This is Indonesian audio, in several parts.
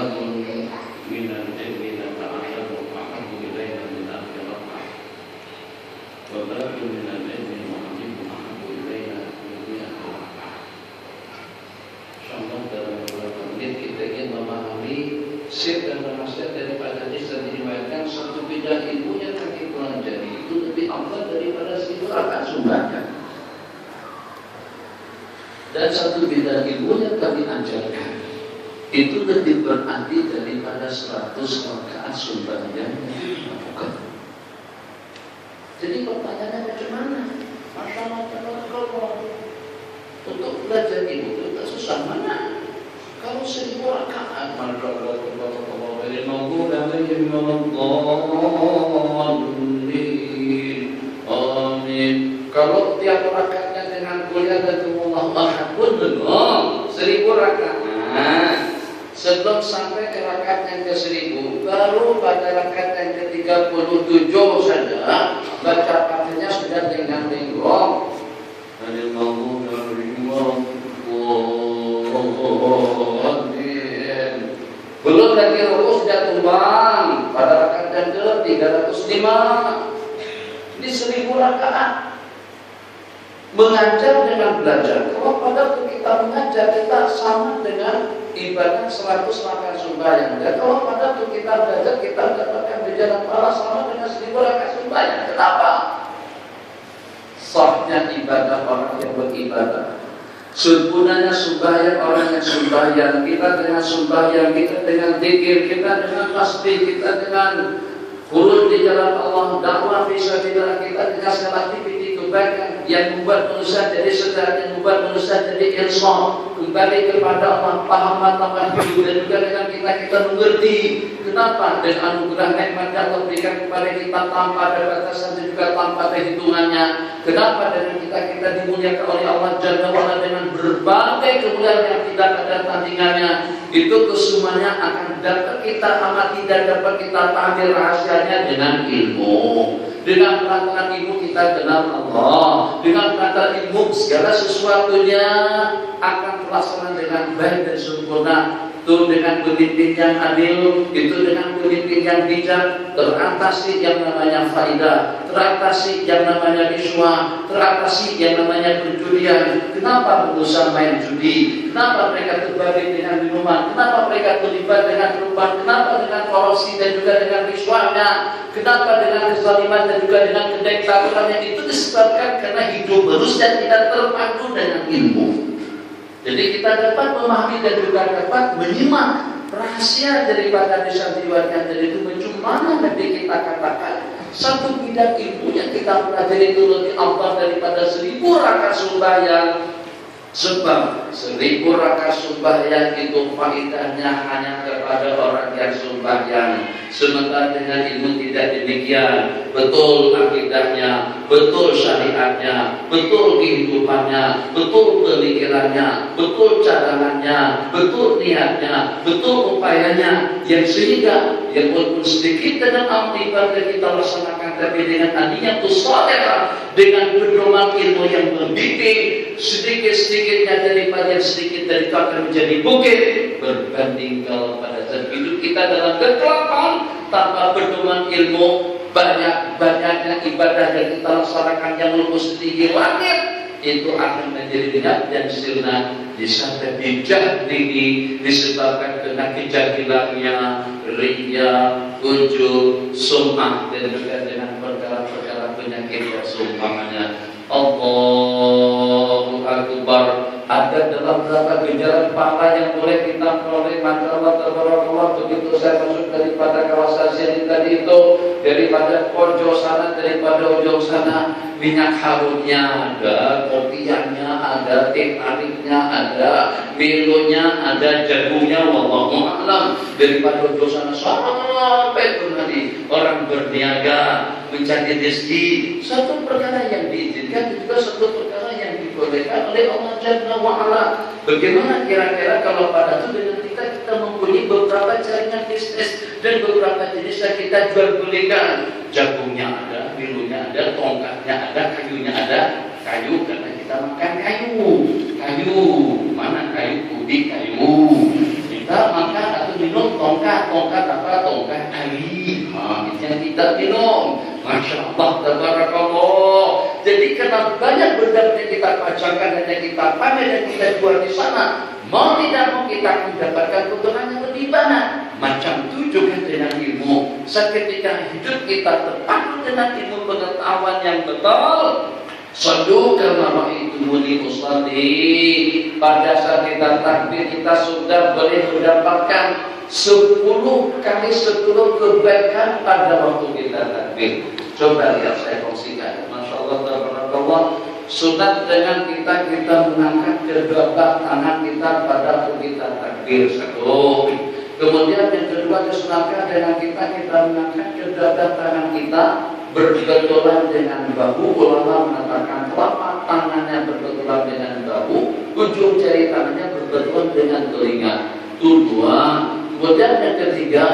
babun minal ilmi nata'allamu ahabbu ilaina min al-qira'ah wa babun minal ilmi nu'allimu ahabbu ilaina min al-qira'ah. Insyaallah dalam beberapa menit kita ingin memahami sir dan rahasia daripada hadis yang diriwayatkan satu bid'ah ilmunya kaki pelajari itu lebih afdal daripada 1000 rakaat sunnahnya. Dan satu bid'ah ilmunya kami ajarkan itu lebih berarti daripada 100 rakaat sunnah yang dilakukan. Jadi pertanyaannya macam mana? Masalah untuk belajar ilmu itu susah mana? Kalau 1000 rakaat, amin. Kalau tiap rakaatnya dengan kuliah dan Allahu Akbar pun belum 1000 rakaat. Sebelum sampai ke rakaat yang ke-1000, baru pada rakaat yang ke-37 saja baca Fatihahnya sudah dengan linggong. Belum lagi rukuk sudah tumbang pada rakaat yang ke-305. Ini 1000 rakaat. Mengajar dengan belajar. Kalau pada kita mengajar, kita sama dengan ibadah 100 rakaat sembahyang. Dan kalau pada kita belajar, kita mendapatkan berjalan pahala sama dengan 1000 rakaat sembahyang. Kenapa? Sahnya ibadah orang yang beribadah. Sempurnanya sembahyang orang yang sembahyang. Kita dengan sembahyang, kita dengan zikir, kita dengan tasbih, kita dengan khulud di jalan Allah, dakwah fisabilillah, kita dengan segala aktiviti kebaikan yang membuat manusia jadi sedar, yang membuat manusia jadi insaf, kembali kepada Allah, paham matlamat hidup, dan juga dengan kita mengerti kenapa dengan anugerah nikmat yang Allah berikan kepada kita tanpa ada batasan dan juga tanpa ada hitungannya. Kenapa dengan kita dimuliakan oleh Allah Jalla wa'ala dengan berbagai kemuliaan yang tidak ada tandingannya. Itu kesemuanya akan dapat kita amati dan dapat kita tampil rahasianya dengan ilmu. Dengan perantaraan ilmu kita kenal Allah. Dengan perantaraan ilmu segala sesuatunya akan terlaksana dengan baik dan sempurna. Itu dengan pemimpin yang adil, itu dengan pemimpin yang bijak, teratasi yang namanya faidah, teratasi yang namanya riswah, teratasi yang namanya perjudian. Kenapa berusaha main judi? Kenapa mereka terbalik dengan minuman? Kenapa mereka terlibat dengan perempuan? Kenapa dengan korupsi dan juga dengan riswahnya? Kenapa dengan kezaliman dan juga dengan kedektatorannya? Itu disebabkan karena hidup manusia tidak terpadu dengan ilmu. Jadi kita dapat memahami dan juga dapat menyimak rahasia daripada desa diwakilkan dari itu macam mana nanti kita katakan satu bidang ilmu yang kita pelajari itu lebih afdal daripada 1000 rakaat sembahyang. Sebab 1000 rakaat sembahyang itu faedahnya hanya kepada orang yang sembahyang. Sementara dengan ilmu tidak demikian. Betul akidahnya, betul syariatnya, betul kehidupannya, betul pemikirannya, betul cadangannya, betul niatnya, betul upayanya. Yang sehingga yang walaupun sedikit dengan amal ibadah kita laksanakan, tapi dengan niyatus shaliha, dengan pedoman ilmu yang mendidik, sedikit-sedikitnya daripada yang sedikit dari itu akan menjadi bukit. Berbanding kalau pada saat hidup kita dalam kegelapan tanpa pedoman ilmu, banyak-banyaknya ibadah yang kita laksanakan yang lupus setinggi langit, itu akan menjadi niat dan sirna disangka bijak tinggi disebabkan dengan kejahilannya, riya, ujub, sum'ah, dan juga dengan perkara-perkara penyakit yang seumpamanya. Allahu Akbar. Ada dalam beberapa ganjaran pahala yang boleh kita peroleh. Maka Allah Ta'ala begitu saya masuk daripada kawasan sini tadi itu, daripada pojok sana, daripada ujung sana, minyak harumnya ada, kopiannya ada, teh tariknya ada, milonya ada, jagungnya, wallahu a'lam. Daripada ujung sana sampai kemari orang berniaga mencari rezeki, satu perkara yang diizinkan, juga satu perkara yang dibolehkan oleh Allah Jalla wa'ala. Bagaimana kira-kira kalau pada itu dengan kita mempunyai beberapa jaringan bisnis dan beberapa jenis yang kita jual belikan. Jagungnya ada, milunya ada, tongkatnya ada, kayunya ada. Kayu karena kita makan kayu. Mana kayu? Putih kayu. Kita makan atau minum minum. Masya Allah, tabarakallah. Jadi karena banyak benda yang kita pajangkan dan yang kita pamer dan kita jual di sana, mau tidak mau kita mendapatkan keuntungan yang lebih banyak. Macam itu juga dengan ilmu. Seketika hidup kita terpaku dengan ilmu pengetahuan yang betul. Sallu kama ra'aitumuni usalli. Pada saat kita takbir, kita sudah boleh mendapatkan 10 kali 10 kebaikan pada waktu kita takbir. Coba lihat, saya kongsikan. Masya Allah, tabarakallah. Sunat dengan kita mengangkat kedua tangan kita pada waktu kita takbir. Satu. Kemudian yang kedua disunatkan dengan kita mengangkat kedua tangan kita berbenturan dengan bahu. Ulama mengatakan telapak tangannya berbenturan dengan bahu, ujung jari tangannya berbenturan dengan telinga. Itu dua. Kemudian yang ketiga,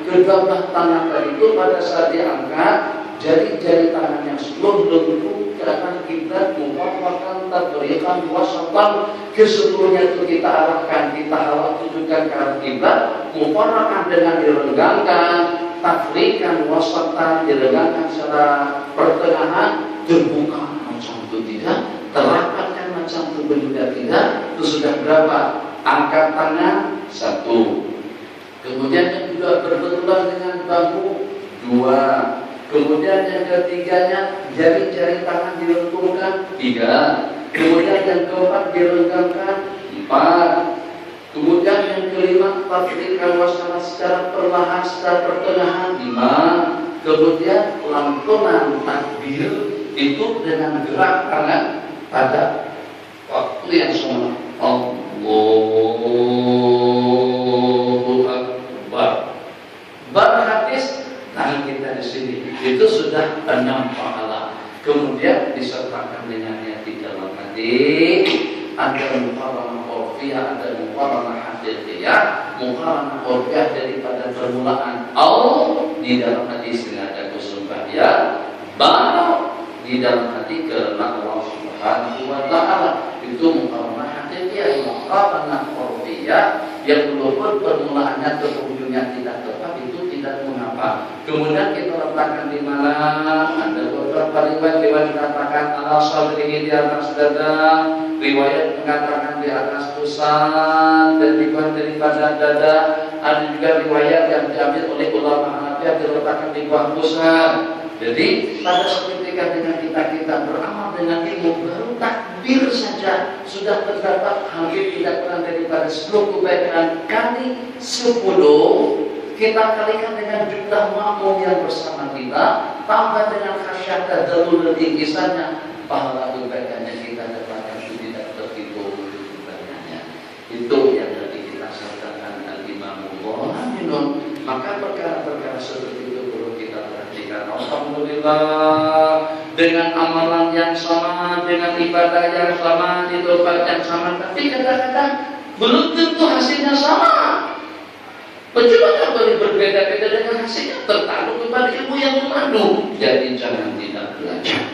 kedua tangan tadi itu pada saat diangkat, jari-jari tangan yang seluruh ke atas kiblat, muwaffaqan tabrikan wasatan, keseluruhnya itu kita arahkan, kita tujukan ke arah kiblat, mufarraqan dengan direnggangkan, tafrikan wasatan direnggangkan secara pertengahan, terbuka macam itu tidak, terapatkan macam itu juga tidak. Itu sudah berapa? Angkat tangan 1. Kemudian yang kedua berbenturan dengan bahu 2. Kemudian yang ketiganya jari-jari tangan dilengkungkan 3. Kemudian yang keempat direnggangkan 4. Kemudian yang kelima tafrikan wasana secara perlahan, secara pertengahan 5. Kemudian lantunan takbir itu dengan gerak tangan pada waktu yang sama. Allahu Akbar. Berhabis tangan kita di sini itu sudah 6 pahala. Kemudian disertakan dengan niat di dalam hati. Ada muqaranah urfiyah, ada muqaranah haqiqiyah. Muqaranah urfiyah daripada permulaan di dalam hati sengaja kesumbahya, baru di dalam hati karena Allah Subhanahu wa Ta'ala. Itu muqaranah haqiqiyah. Muqaranah urfiyah yang walaupun permulaannya ke ujungnya tidak tepat, itu tidak mengapa. Kemudian kita letakkan di mana? Ada beberapa riwayat dikatakan ala sadrihi, di atas dada, riwayat mengatakan di atas pusat dan dibuat daripada dada. Ada juga riwayat yang diambil oleh ulama Hanafi diletakkan di bawah pusat. Jadi pada seketika dengan kita beramal dengan ilmu, baru takbir saja sudah terdapat hampir tidak kurang daripada 10 kebaikan kali 10. Kita kalikan dengan jumlah makmum yang bersama kita, tambah dengan khasyat tadallul tinggisannya, pahala kebaikannya kita dapatkan tidak terhitung banyaknya. Itu yang tadi kita sertakan al-imamullah minun. Maka perkara-perkara seperti itu perlu kita perhatikan. Alhamdulillah, dengan amalan yang sama, dengan ibadah yang sama, di tempat yang sama, tapi kadang-kadang belum tentu hasilnya sama. Percuma boleh berbeda-beda dengan hasilnya, tertakluk kepada ilmu yang memandu. Jadi jangan tidak belajar.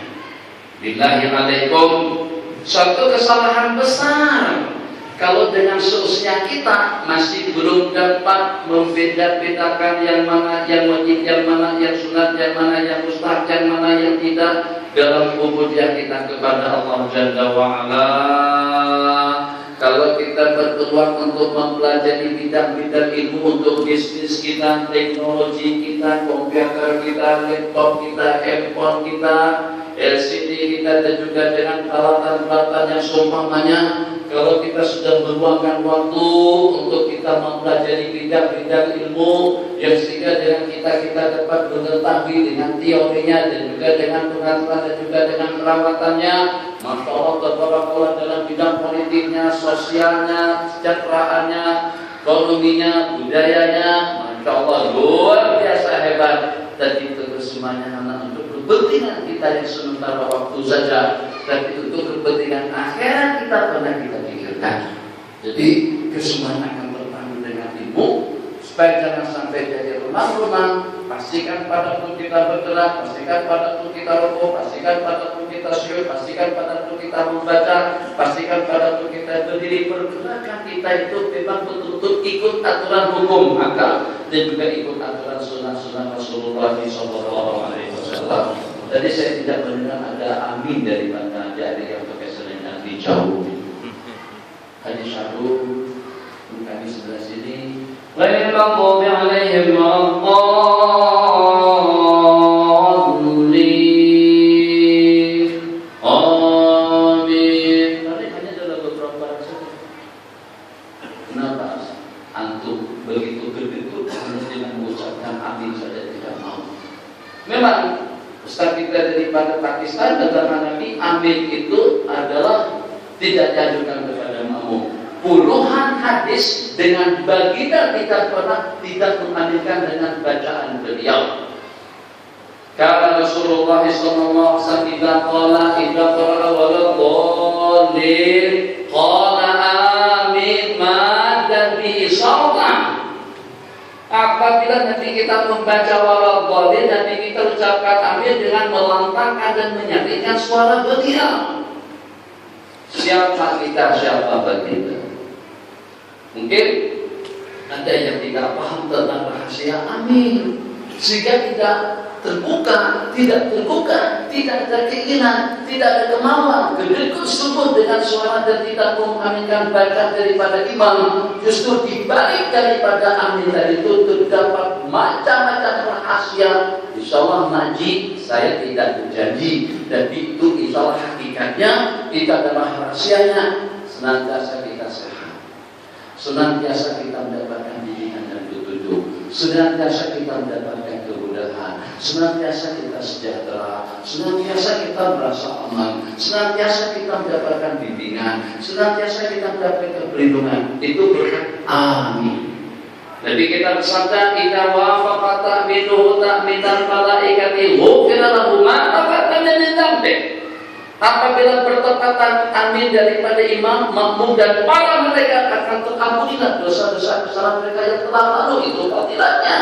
Billahi alaikum, satu kesalahan besar kalau dengan seusia kita masih belum dapat membeda-bedakan yang mana yang wajib, yang mana yang sunat, yang mana yang mustahab, yang mana yang tidak dalam ubudiyah kita kepada Allah Jalla wa Ala. Kalau kita berpeluang untuk mempelajari bidang-bidang ilmu untuk bisnis kita, teknologi kita, komputer kita, laptop kita, handphone kita, LCD kita, dan juga dengan peralatan-peralatan yang seumpamanya, kalau kita sudah meluangkan waktu untuk kita mempelajari bidang-bidang ilmu yang sehingga dengan kita dapat mengetahui dengan teorinya dan juga dengan pengaturan dan juga dengan perawatannya, Masya Allah, tabarakallah, dalam bidang politiknya, sosialnya, kesejahteraannya, ekonominya, budayanya, Masya Allah, luar biasa hebat. Dan itu semuanya anak untuk kepentingan kita yang sementara waktu saja, tapi untuk kepentingan akhirat kita pernah kita pikirkan. Jadi kesemuanya akan berpandu dengan ilmu, supaya jangan sampai jadi remang-remang. Pastikan pada pun kita bergerak, pastikan pada pun kita rukuk, pastikan pada pun kita sujud, pastikan pada pun kita membaca, pastikan pada pun kita berdiri. Pergerakan kita itu memang betul-betul ikut aturan hukum akal dan juga ikut aturan mengamalkan sunnah-sunnah Rasulullah SAW. Tadi saya tidak mendengar ada amin dari Banda Jari yang pakai selendang hijau. Hanya satu kami sebelah sini. Ghairil maghdubi 'alaihim waladdallin. Amin. Tadi hanya dalam beberapa barang saja. Kenapa antum begitu gedut hanya dengan mengucapkan amin saja tidak mau? Memang Ustaz kita daripada Pakistan kata Nabi, amin itu adalah tidak dianjurkan kepada makmum. Puluhan hadis dengan baginda kita pernah tidak mengaminkan dengan bacaan beliau. Kata Rasulullah sallallahu alaihi wasallam, idza qala waladdallin qala amin ma bi sautan. Apabila nanti kita membaca waladdallin, nanti kita ucapkan amin dengan melantangkan dan menyaringkan suara beliau. Siapa kita, siapa baginda? Mungkin ada yang tidak paham tentang rahasia amin, sehingga tidak terbuka, tidak ada keinginan, tidak ada kemauan, gedekut sungguh dengan suara dan tidak mengaminkan baca daripada imam. Justru dibalik daripada amin tadi itu terdapat macam-macam rahasia. Insya Allah ngaji saya tidak berjanji, dan itu insya Allah hakikatnya kita adalah rahasianya. Senantiasa kita sehat, senantiasa kita mendapatkan bimbingan dan petunjuk, senantiasa kita mendapatkan kemudahan, senantiasa kita sejahtera, senantiasa kita merasa aman, senantiasa kita mendapatkan bimbingan, senantiasa kita mendapatkan perlindungan. Itu berkat amin. Jadi kita bersabda, "Idza wafaqa ta'minuhu ta'minan malaikati ghufira lahu ma taqaddama min dzambih." Apabila bertepatan amin daripada imam, makmum dan para malaikat akan terampunilah dosa-dosa kesalahan mereka yang telah lalu. Itu fadilahnya.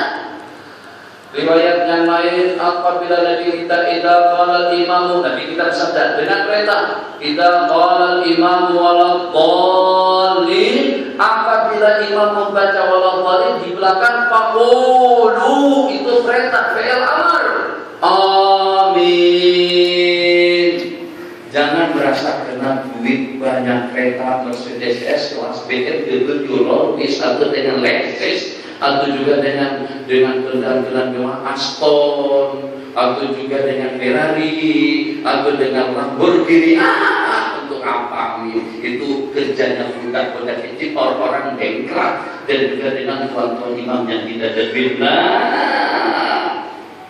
Riwayat yang lain, apabila Nabi kita idza qala al-imamu, Nabi kita bersabda dengan perintah, idza qala al-imamu waladdallin, apabila imam membaca waladdallin di belakang faqulu, itu perintah fi'il amr. Amin. Jangan merasa kena duit banyak kereta Mercedes S kelas BMW Euro atau dengan Lexus, atau juga dengan kendaraan mewah Aston, atau juga dengan Ferrari, atau dengan Lamborghini. Untuk apa ini? Itu kerjanya budak-budak kecil, orang-orang bengkrak, dan juga dengan tuan-tuan imam yang tidak ada benar.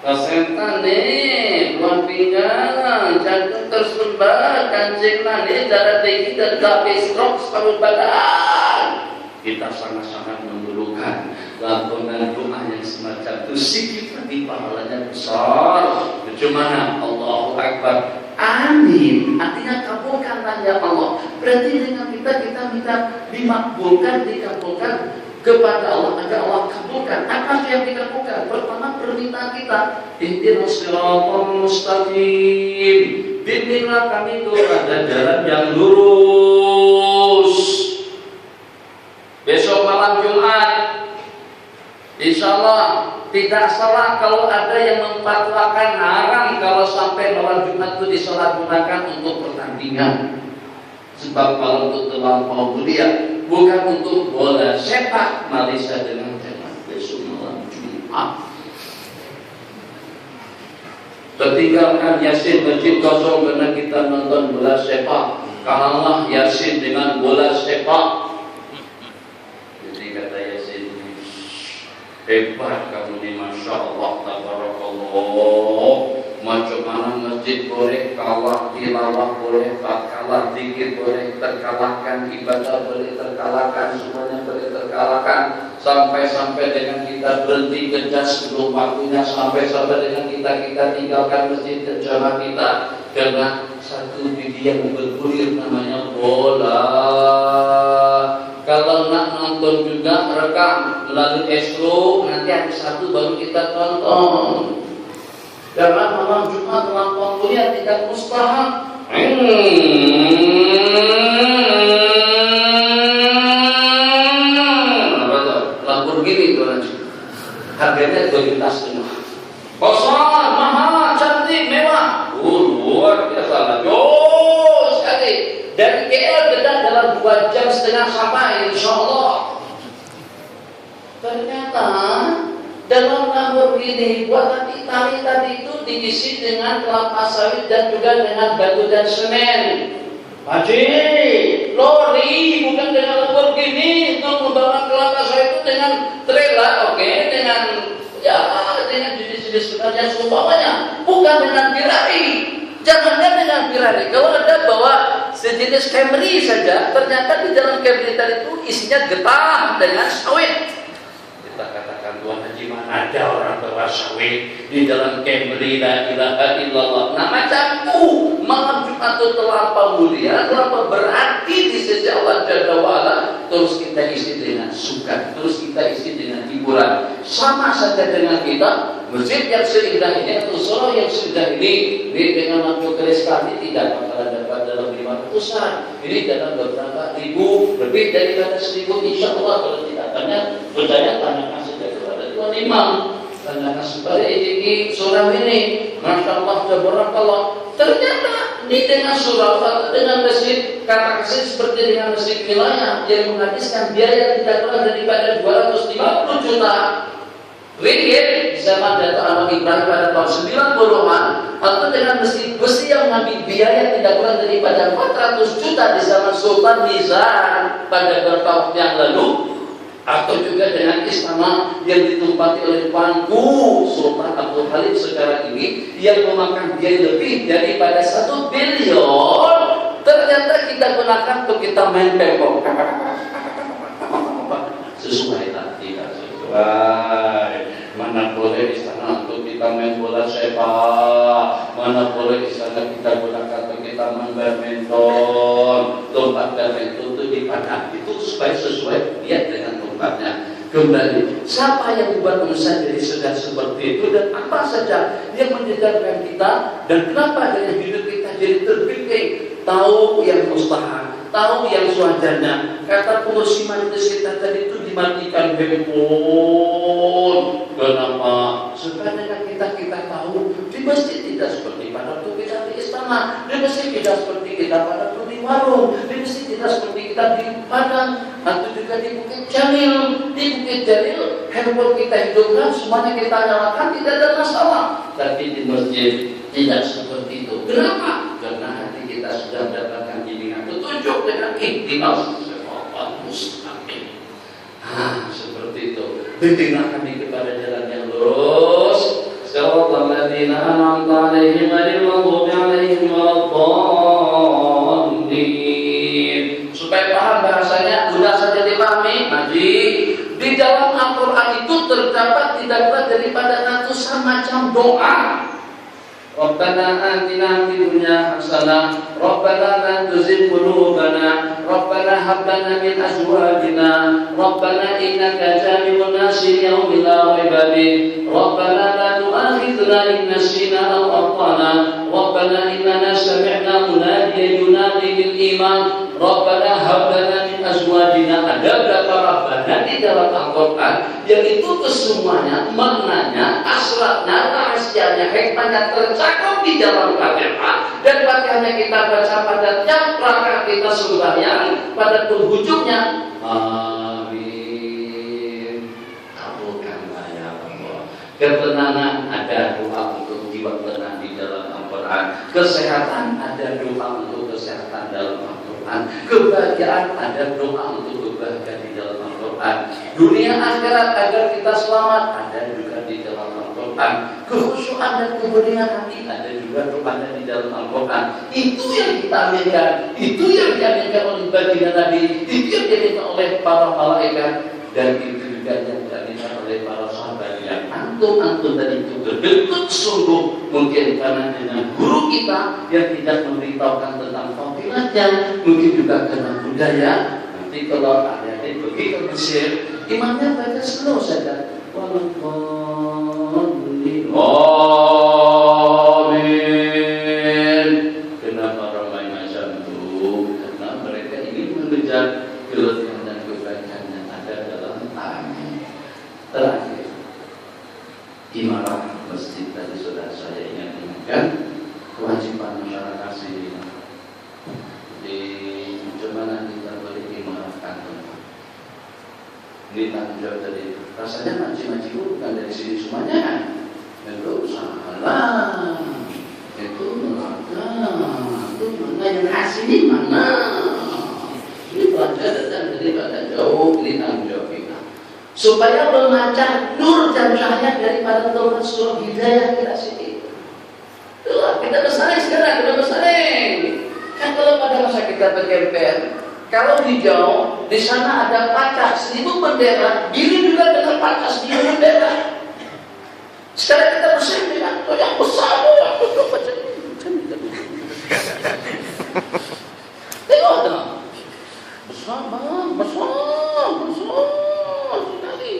Kesentan nih, buang pinggang, jantung tersumbat, kancing manis, darah tinggi dan gape stroke separuh badan. Kita sangat-sangat memerlukan lantunan doa yang semacam itu. Sikit lagi pahalanya besar. Bagaimana? Allahu Akbar. Amin. Artinya kabulkanlah ya Allah. Berarti dengan kita minta dimakbulkan, dikabulkan kepada Allah, agar Allah kabulkan. Apa yang dikabulkan? Pertama permintaan kita, ihdinas siratal mustaqim, bimbinglah kami kepada jalan yang lurus. Besok malam Jumat, insya Allah tidak salah kalau ada yang memfatwakan haram kalau sampai malam Jumat itu disalahgunakan untuk pertandingan. Sebab kalau untuk terlampau mulia, bukan untuk bola sepak Malaysia dengan tema besok malam Jumat. Tertinggalkan Yasin masjid kosong karena kita nonton bola sepak. Kalah Yasin dengan bola sepak. Jadi kata Yasin, hebat kamu ni, masya Allah, tabarakallah. Macam mana masjid boleh kalah, tilawah boleh, kalah zikir boleh, terkalahkan ibadah boleh, terkalahkan semuanya boleh terkalahkan. Sampai-sampai dengan kita berhenti kerja sebelum waktunya, sampai-sampai dengan kita tinggalkan masjid jamaah kita karena satu bidi yang bergulir namanya bola. Kalau nak nonton juga rekam melalui Estro, nanti hari Sabtu baru kita tonton. Karena malam Jumat melampau mulia tidak mustahab. Lamborghini itu nanti. harganya 2,5 juta. Kosong, mahal, cantik, mewah. Luar biasa lah. Jos sekali. Dari KL Kedah dalam 2,5 jam sampai, insya Allah. Ternyata dalam Lamborghini buatan Italia tadi itu diisi dengan kelapa sawit dan juga dengan batu dan semen. Haji, lori bukan dengan Lamborghini untuk membawa kelapa sawit itu dengan trailer, oke, dengan jenis-jenis sebenarnya semuanya, bukan dengan Ferrari. Jangankan dengan Ferrari, kalau Anda bawa sejenis Camry saja, ternyata di dalam Camry tadi itu isinya getah dengan sawit. Kita katakan, Tuhan Haji, mana ada orang bawa sawit di dalam Camry, la ilaha illallah. Nah, macamku malam Jumat itu terlampau mulia, terlampau berarti di sisi Allah Jalla wa'ala. Terus kita isi dengan suka, terus kita isi dengan hiburan. Sama saja dengan kita, masjid yang seindah ini atau surau yang seindah ini dengan lampu keris kami tidak bakalan dapat dalam 500-an. Ini dalam beberapa ribu, lebih daripada 1.000, insya Allah. Kalau tidak tanya, percaya tanyakan saja kepada Tuan Imam. Tanyakan supaya ini surau ini, Masya Allah, tabarakallah. Ternyata ini dengan surau atau dengan masjid, kata kasih seperti dengan masjid wilayah yang menghabiskan biaya tidak kurang daripada 250 juta ringgit di zaman Dato' Anwar Ibrahim pada tahun 90-an, atau dengan masjid besi yang mengambil biaya tidak kurang daripada 400 juta di zaman Sultan Nizam pada beberapa waktu yang lalu, atau juga dengan istana yang ditempati oleh Pangku Sultan Abdul Khalid sekarang ini yang memakan biaya lebih daripada 1 bilion. Ternyata kita gunakan untuk kita main pempok sesuai tak, tidak sesuai. Mana boleh istana untuk kita main bola sepak, mana boleh istana kita gunakan untuk kita main badminton, lompat badminton itu di padang, itu supaya sesuai dia dengan tempatnya. Kembali, siapa yang membuat manusia jadi sedang seperti itu, dan apa saja yang menjadikan kita, dan kenapa dari hidup kita jadi terpikir, tahu yang mustahil, tahu yang sewajarnya. Kata pengurus majelis kita tadi itu dimatikan handphone. Kenapa? Supaya kita tahu di masjid tidak seperti pada waktu kita di istana, di masjid tidak seperti kita pada waktu di warung, di masjid tidak seperti kita di padang, atau juga di Bukit Jalil. Di Bukit Jalil handphone kita hidupkan, semuanya kita nyalakan, tidak ada masalah. Tapi di masjid tidak seperti itu. Kenapa? Karena hati kita sudah mendapatkan bimbingan petunjuk dengan ihdinas siratal mustaqim. Seperti itu. Bimbinglah kami kepada jalan yang lurus. Siratal ladzina an'amta 'alaihim ghairil maghdubi 'alaihim waladdallin. Supaya paham bahasanya, mudah saja dipahami. Haji, di dalam Al-Qur'an itu terdapat tidak kurang daripada ratusan macam doa. Rabbana atina fid dunya hasanah, Rabbana la tuzigh qulubana, Rabbana hab lana min azwajina, Rabbana innaka jami'un nasi yawmin la raiba fihi, Rabbana la tu'akhidhna in nasina aw akhtana, Rabbana innana sami'na munadiyan yunadi bil iman, Rabbana hab lana min azwajina. Ada berapa Rabbana di dalam Al-Qur'an yang itu kesemuanya maknanya, asratnya, rahasianya, hikmahnya tercakup di dalam Fatihah, dan Fatihahnya kita baca pada tiap rakaat kita sembahyang, pada penghujungnya amin. Kabulkanlah ya Allah. Ketenangan, ada doa untuk jiwa tenang di dalam Al-Quran. Kesehatan, ada doa untuk kesehatan dalam Al-Quran. Kebahagiaan, ada doa untuk kebahagiaan di dalam Al-Quran. Dunia akhirat agar kita selamat, ada juga di dalam Al-Quran. Kekhusyuan dan kebeningan hati, ada juga doanya di dalam Al-Quran. Itu yang kita aminkan, itu yang diaminkan oleh baginda Nabi, itu yang diaminkan oleh para malaikat, dan itu juga yang diaminkan oleh para sahabat. Yang antum tadi itu berbentuk sungguh, mungkin karena dengan guru kita yang tidak memberitahukan tentang fadilahnya, mungkin juga karena budaya. Nanti kalau adik-adik pergi ke Mesir, imamnya baca slow saja. Amin. Kenapa ramai macam itu? Karena mereka ingin mengejar kelebihan dan kebaikan yang ada dalam tangan. Terakhir, tanggung jawab tadi. Rasanya mancing-mancing bukan dari sini semuanya. Itu salah. Itu neraka. Itu mana yang hasilnya mana? Ini pelajaran dan daripada jauh ini tanggung jawab kita. Supaya memancar nur dan cahaya daripada Tuhan surah hidayah kita sini. Itulah kita bersaing sekarang, kita bersaing. Kan kalau pada masa kita berkempen, kalau hijau di sana ada pacar 1000 bendera, biru juga dengan pacar 1000 bendera. Sekarang kita bersaing dengan yang besar, yang macam tengok tak? Besar bang, besar sekali.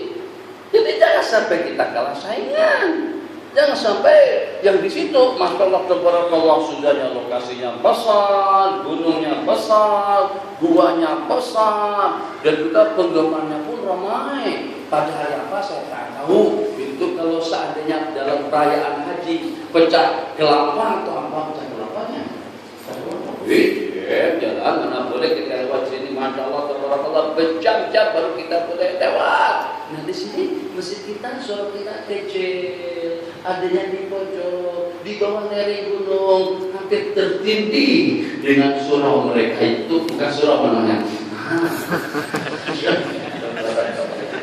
Jadi jangan sampai kita kalah saingan. Jangan sampai yang di situ, masyaallah tabarakallah, sudahnya lokasinya besar, gunungnya besar, guanya besar, dan juga penggemarnya pun ramai. Pada hari apa saya tak tahu. Itu kalau seandainya dalam perayaan haji pecah kelapa atau apa pecah kelapanya? Jalan mana boleh kita lewat sini, masya Allah, tabarakallah, berjam-jam baru kita boleh lewat. Nah di sini masjid kita, surau kita kecil, adanya di pojok, di bawah lereng gunung, hampir tertindih dengan surau mereka itu, bukan surau namanya.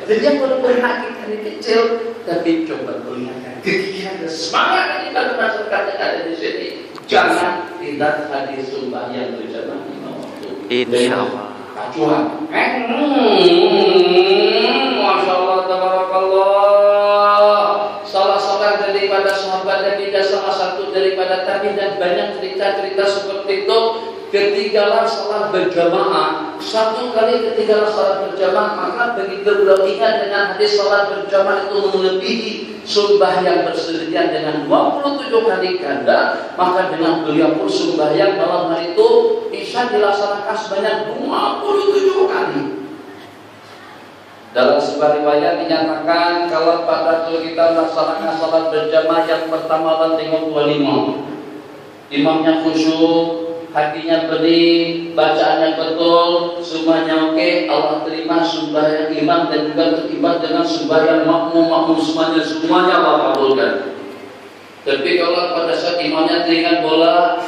Jadi yang walaupun kita ini kecil, tapi coba melihat kegiatan semangat ini pada masyarakat yang ada di sini. Jangan tidak hadir sembahyang berjamaah lima waktu. Insyaallah. Acuan. Masya Allah, tabarakallah. Salah seorang daripada sahabat dan tidak salah satu daripada tabi'in, dan banyak cerita-cerita seperti itu. Ketinggalan salat berjamaah. Satu kali ketinggalan salat berjamaah, maka begitu beliau ingat dengan hadis salat berjamaah itu melebihi sembahyang bersendirian dengan 27 kali ganda, maka dengan beliau pun sembahyang malam hari itu Isya dilaksanakan sebanyak 27 kali. Dalam sebuah riwayat dinyatakan kalau pada kita melaksanakan salat berjamaah yang pertama dan tengok 25, imamnya khusyuk, hatinya bening, bacaannya betul, semuanya oke, Allah terima sembahyang imam dan juga terlibat dengan sembahyang makmum semuanya Allah kabulkan. Tapi kalau pada saat imamnya teringat bola,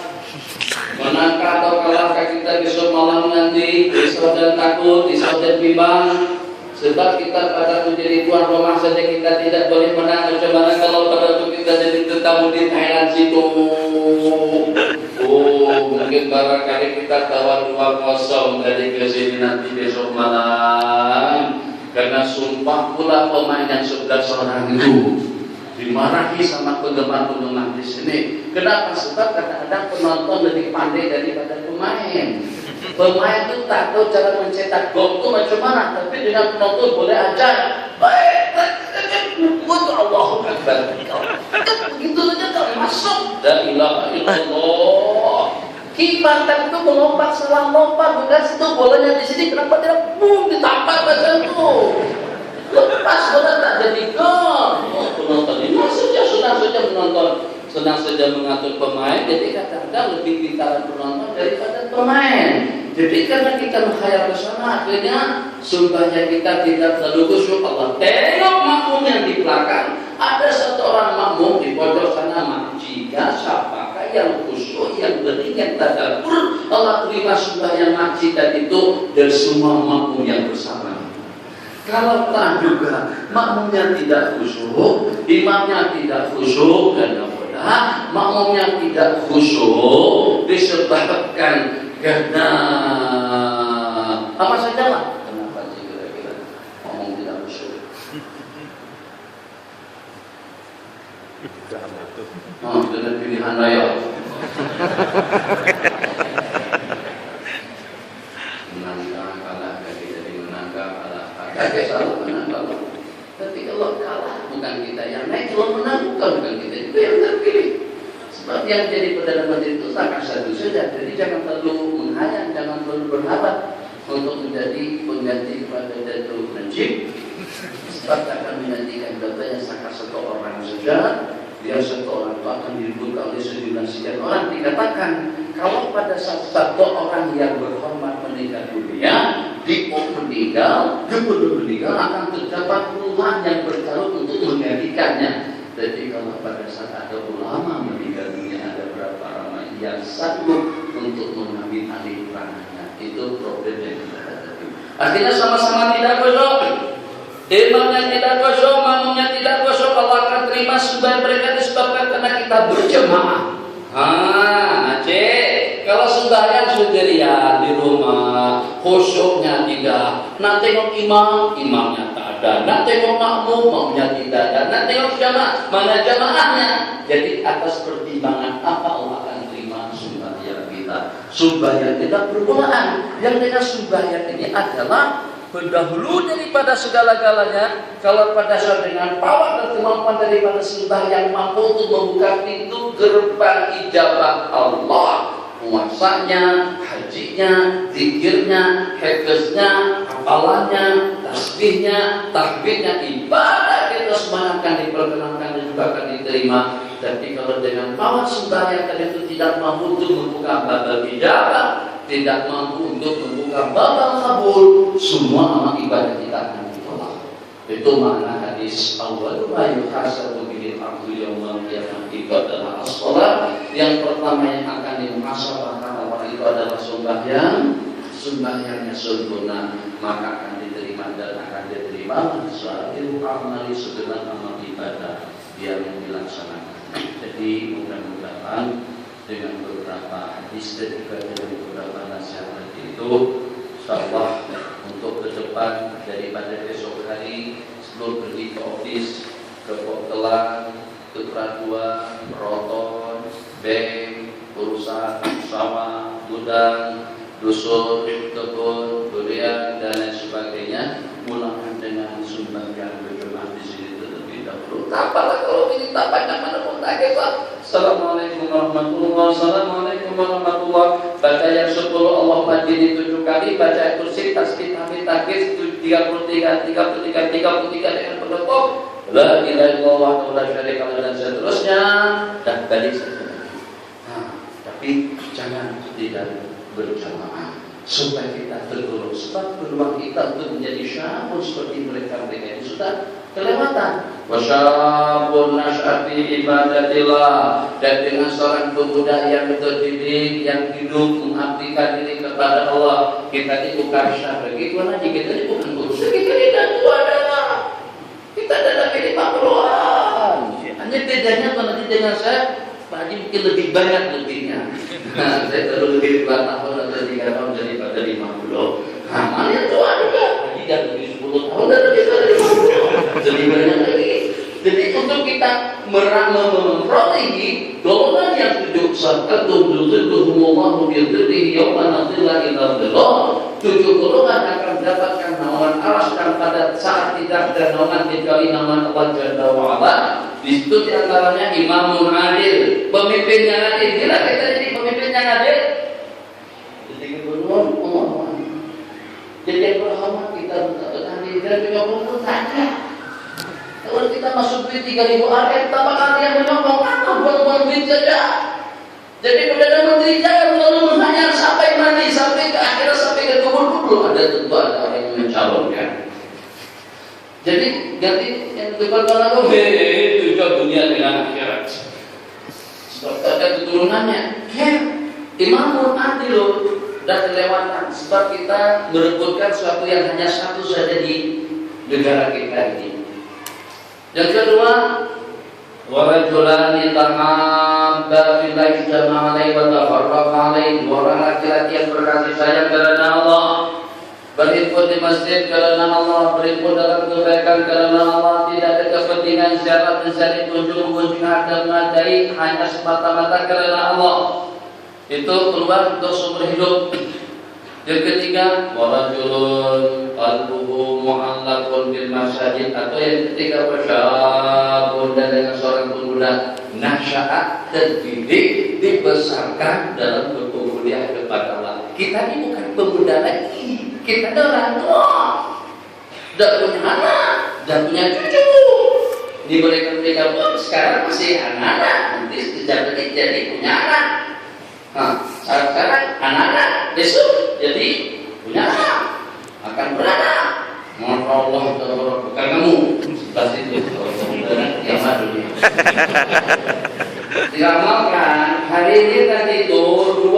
menangkah atau kalah kita besok malam nanti, risau dan takut, risau dan bimbang. Sebab kita pada menjadi tuan rumah saja kita tidak boleh menang. Bagaimana kalau pada itu kita jadi tetamu di Thailand situ? Mungkin barangkali kita tawar 2-0 dari ke sini nanti besok malam. Karena sumpah pula pemain yang 11 orang itu dimarahi sama penggemar-penggemar di sini. Kenapa? Sebab kadang-kadang penonton lebih pandai daripada pemain. Pemain itu tak tahu cara mencetak gol itu macam mana, tapi dengan penonton boleh aja. Untuk Allahu Akbar. Begitu saja tak masuk. La ilaha illallah. Kiper tadi itu melompat salah lompat, bukan situ bolanya di sini, kenapa tidak ditampar macam itu? Lepas bola tak jadi gol. Penonton ini maksudnya senang saja menonton, senang saja mengatur pemain. Jadi kadang-kadang lebih pintar penonton daripada pemain. Jadi karena kita menghayal ke sana, akhirnya sumpahnya kita tidak terlalu khusyuk. Allah tengok makmum yang di belakang, ada satu orang makmum di pojok sana. Jika siapakah yang khusyuk, yang bening, yang tadabbur, Allah terima sumpah yang makjidat itu dari semua makmum yang bersama. Kalau tak juga makmumnya tidak khusyuk, imamnya tidak khusyuk, dan makmumnya tidak khusyuk disebabkan karena apa saja lah. Kenapa sih kira-kira makmum tidak khusyuk? Oh, dengan pilihan raya. Menangkah kalah, jadi menangkah kalah. Kakek selalu menang kalau. Tapi kalau kalah bukan kita yang naik, kalau menang bukan kita itu yang terpilih. Sebab yang jadi Perdana Menteri itu sangat satu saja. Jadi jangan terlalu menghayal, jangan terlalu berharap untuk menjadi pengganti kepada Datuk Najib. Sebab akan menggantikan data yang sangat satu orang saja. Dia satu orang itu akan diributkan oleh 9 sekian orang. Dikatakan kalau pada satu orang yang berhormat meninggal dunia, di meninggal meninggal akan terdapat puluhan yang bertarung untuk menggantikannya. Jadi kalau pada saat ada ulama meninggal dunia, ada berapa ramai yang sanggup untuk mengambil alih peranannya. Itu problem yang kita hadapi. Akhirnya sama-sama tidak kosong. Imamnya tidak kosong, makmumnya tidak kosong. Allah akan terima supaya mereka disebabkan karena kita berjemaah. Aceh, kalau sembahyang sendirian di rumah, khusyuknya tidak. Nak tengok imam, imamnya tak ada. Nak tengok makmum, makmumnya tidak ada. Nak tengok jamaah, mana jamaahnya? Jadi atas pertimbangan apa Allah akan terima sembahyang kita? Sembahyang kita permulaan. Yang dengan sembahyang ini adalah pendahulu daripada segala-galanya. Kalau pada saat dengan power dan kemampuan daripada sembahyang mampu untuk membuka pintu gerbang ijabah Allah, puasanya, hajinya, zikirnya, hafaznya, hafalannya, tasbihnya, tahmidnya, ibadah kita semua akan diperkenankan dan juga akan diterima. Tapi kalau dengan power sembahyang itu tidak mampu untuk membuka babal ijabah, tidak mampu untuk membuka babal kabul, semua amal ibadah kita akan ditolak. Itu makna hadis awwalu ma yuhasabu bihi al-'abdu yaumal qiyamah adalah as-shalah. Yang pertama yang akan dimuhasabahkan Allah itu adalah sembahyang. Sembahyangnya sempurna, maka akan diterima dan akan diterima sa'irul amali, segala amal ibadah yang dilaksanakan. Jadi mudah-mudahan dengan beberapa hadis dan juga dengan beberapa nasihat itu, insyaallah untuk ke depan daripada besok hari sebelum pergi ke office, ke Poktelan, ke Pradua, Roton, bank, perusahaan, sawah, gudang, dusun, kebun, durian dan lain sebagainya, mulakan dengan sembahyang berjemaah di sini terlebih dahulu. Apalah kalau ini tak banyak mana pun tak kisah. Assalamualaikum warahmatullahi wabarakatuh. Assalamualaikum warahmatullahi wabarakatuh. Baca yang 10 Allah majini 7 kali. Baca kursi tasbih tahmid takbir 33 dengan penutup la ilaha illallah wa la syarika lahu dan seterusnya, dan balik saja. Tapi jangan tidak berjamaah supaya kita tergolong, sebab peluang kita untuk menjadi syabun seperti mereka-mereka yang sudah kelewatan. Wasyabun nasyati ibadatillah, dan dengan seorang pemuda yang terdidik, yang hidup mengabdikan diri kepada Allah. Kita ini bukan syab lagi, kita ini bukan guru, kita ini adalah kita adalah 50-an. Hanya bedanya nanti dengan saya, Pak Haji mungkin lebih banyak lebihnya. Saya terlalu lebih 2 tahun atau 3 tahun daripada 50. Amalnya tua juga. Haji dan lebih 10 tahun dan lebih dari 50. Lebih banyak lagi. Jadi untuk kita memperolehi golongan yang 7 sarkatum yudhilluhumullahu bidhillihi yawma la dhilla illa dhilluh. 7 golongan akan mendapatkan naungan aras dan pada saat tidak ada naungan kecuali naungan Allah Jalla wa Ala. Di situ di antaranya imamun adil, pemimpin yang adil. Bila kita jadi pemimpin yang adil, jadi gubernur, jadi yang berhormat, kita adil dan penyokong pun saja. Kalau kita masuk duit 3.000 RM, tambah kali yang menyokong, buat duit saja. Jadi Perdana Menteri jangan selalu menghayal sampai mati, sampai ke akhirat, sampai ke kubur. Ada tentu ada orang yang mencalonkan. Jadi ganti yang depan orang itu juga dunia dengan akhirat. Sebab ada keturunannya. Imamun adil dan kelewatan. Sebab kita merebutkan sesuatu yang hanya satu saja di negara kita ini. Yang kedua, warajulani tahabba fillahi jama'a alaihi wa tafarraqa alaihi. Orang laki-laki yang berkasih sayang karena Allah, berhimpun di masjid karena Allah, berhimpun dalam kebaikan karena Allah, tidak ada kepentingan syarat mencari kunjung harga materi, hanya semata-mata karena Allah. Itu keluar untuk sumber hidup. Yang ketiga, warajulun qalbuhu mu'allaqun bil masajid, atau yang ketiga wasyabun, dan dengan seorang pemuda nasya'a, terdidik, dibesarkan dalam berkuliah kepada Allah. Kita ini bukan pemuda lagi, kita orang tua, tidak punya anak, tidak punya cucu. Di mereka pun sekarang masih anak-anak, nanti sekejap lagi jadi punya anak. Sekarang anak-anak, besok jadi punya anak, akan beranak. Allah bukan kamu pasti itu kiamat dunia. Diramalkan hari ini tadi itu 12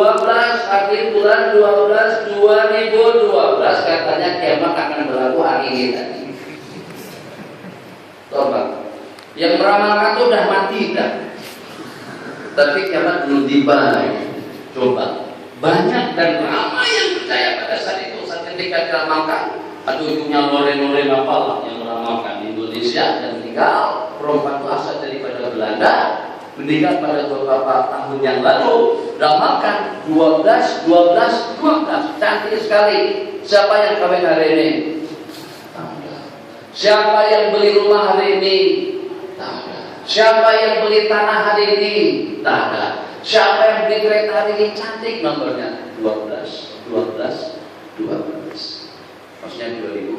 akhir bulan 12 2012 katanya kiamat akan berlaku hari ini tadi. Coba yang meramalkan itu udah mati kan, tapi kiamat belum tiba. Coba banyak dan ramai yang percaya pada saat itu, saat ketika diramalkan. Aduh, ujungnya lore-lore apalah yang meramalkan Indonesia dan tinggal perempuan itu asal daripada Belanda, meninggal pada beberapa tahun yang lalu. Ramalkan 12 cantik sekali. Siapa yang kawin hari ini? Siapa yang beli rumah hari ini? Siapa yang beli tanah hari ini? Tak ada. Siapa yang beli kereta hari ini? Cantik nomornya 12. Maksudnya 2012.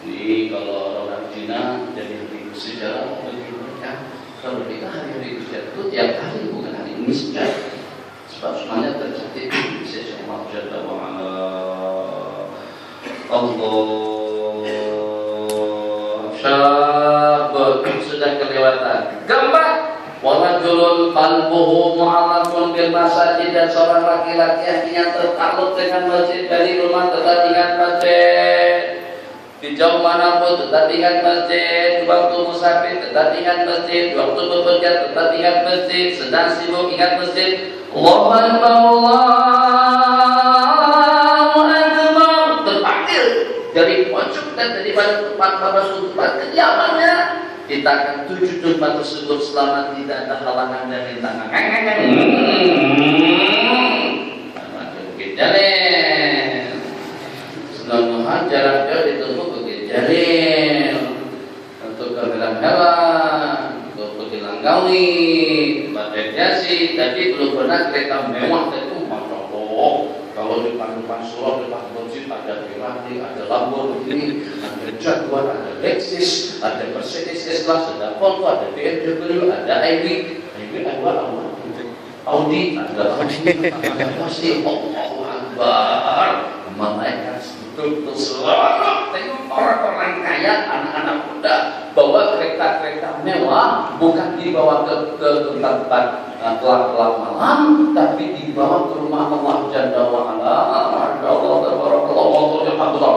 Ini kalau orang Cina jadi hari sejarah bagi mereka. Kalau kita hari sejarah itu tiap hari, bukan hari ini saja. Sebab semuanya tercatat di sisi Allah Jalla wa Ala. Allah syabab sudah kelewatan. Keempat, warajulun qalbuhu mu'allaqun bil masajid, dan seorang laki-laki hatinya tertakluk dengan masjid, dari rumah tetap ingat masjid, di jauh manapun tetap ingat masjid, waktu musafir tetap ingat masjid, waktu bekerja tetap ingat masjid, sedang sibuk ingat masjid. Allahu Akbar, Allahu Akbar, terpanggil dari pojok dan daripada tempat tempat kediamannya. Kita akan tuju tempat tersebut selama tidak ada halangan dan rintangan. Bukit Jalil. Senamuhan jarak jauh ditempuh Bukit Jalil. Untuk ke Helang-Helang, untuk pergi Langkawi, tempat rekreasi. Tapi belum pernah kereta mewah itu, Masya Allah. Kalau di depan surau, depan masjid ada Ferrari, ada Lamborghini, ada Jaguar, ada Lexus, ada Mercedes S-Class, ada Volvo, ada BMW, ada Audi, Audi, ada pasti Allahu Akbar. Malaikat betul-betul selamat. Tengok orang-orang kaya, anak-anak muda bawa kereta-kereta mewah, bukan dibawa ke tempat kelak-kelak malam, tapi dibawa ke rumah Allah Jalla wa Ala. Masya Allah, tabarakallah, motornya Abdullah.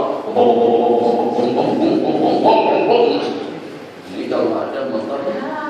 Ini kalau ada motornya